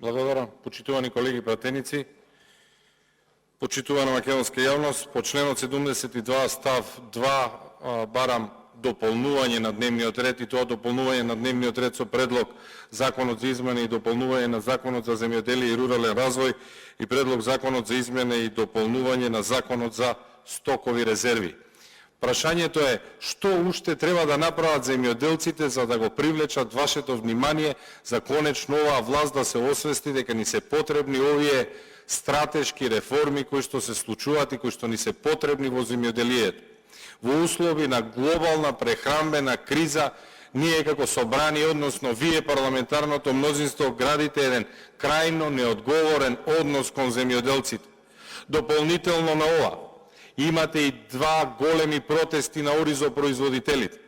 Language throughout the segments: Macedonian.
Благодарам, почитувани колеги пратеници, почитувана македонска јавност, по членот 72 став 2 барам дополнување на дневниот ред и тоа дополнување на дневниот ред со предлог Законот за измене и дополнување на Законот за земјоделие и рурален развој и предлог Законот за измене и дополнување на Законот за стокови резерви. Прашањето е што уште треба да направат земјоделците за да го привлечат вашето внимание за конечно оваа власт да се освести дека ни се потребни овие стратешки реформи кои што се случуваат и кои што ни се потребни во земјоделието. Во услови на глобална прехранбена криза, ние како собрани, односно вие парламентарното мнозинство, градите еден крајно неодговорен однос кон земјоделците. Дополнително на ова, имате и два големи протести на оризопроизводителите.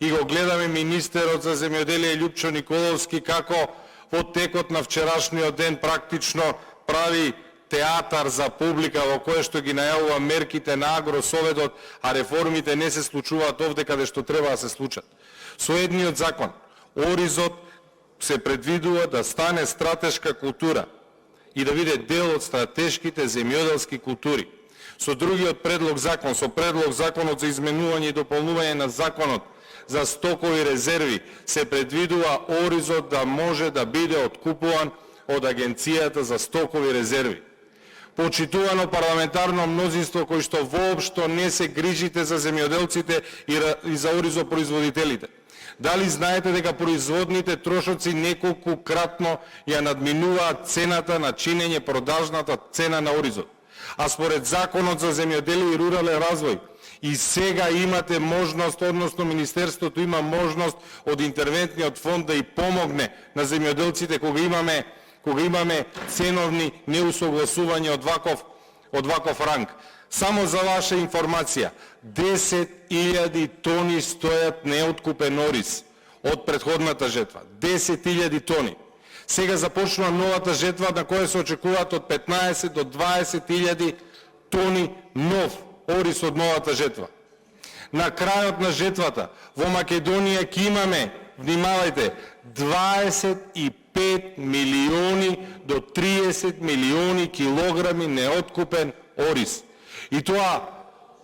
И го гледаме министерот за земјоделие Љупчо Николовски како во текот на вчерашниот ден практично прави театар за публика во кое што ги најавува мерките на Агросоветот, а реформите не се случуваат овде каде што треба да се случат. Со едниот закон, Оризот се предвидува да стане стратешка култура и да биде дел од стратешките земјоделски култури. Со другиот предлог закон, со предлог Законот за изменување и дополнување на Законот за стокови резерви, се предвидува Оризот да може да биде откупуван од Агенцијата за стокови резерви. Почитувано парламентарно мнозинство кој што воопшто не се грижите за земјоделците и за оризопроизводителите. Дали знаете дека производните трошоци неколку кратно ја надминуваат цената на чинење продажната цена на оризот? А според Законот за земјоделие и рурален развој, и сега имате можност, односно Министерството има можност од интервентниот фонд да и помогне на земјоделците кога имаме ценовни неусогласувања од ваков ранг. Само за ваша информација, 10.000 тони стојат неоткупен ориз од претходната жетва. 10.000 тони. Сега започнува новата жетва на која се очекуваат од 15 до 20.000 тони нов ориз од новата жетва. На крајот на жетвата во Македонија ќе имаме, внимавајте, 25 милиони до 30 милиони килограми неоткупен ориз. И тоа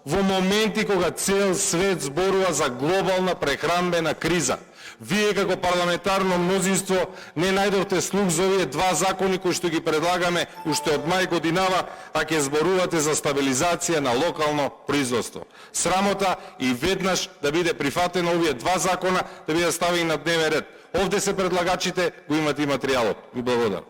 во моменти кога цел свет зборува за глобална прехранбена криза. Вие како парламентарно мнозинство не најдовте слух за овие два закони кои што ги предлагаме уште од мај годинава, а ќе зборувате за стабилизација на локално производство. Срамота и веднаш да биде прифатено овие два закона, да биде ставени на дневен ред. Овде се предлагачите, го имате и материјалот. Ви благодарам.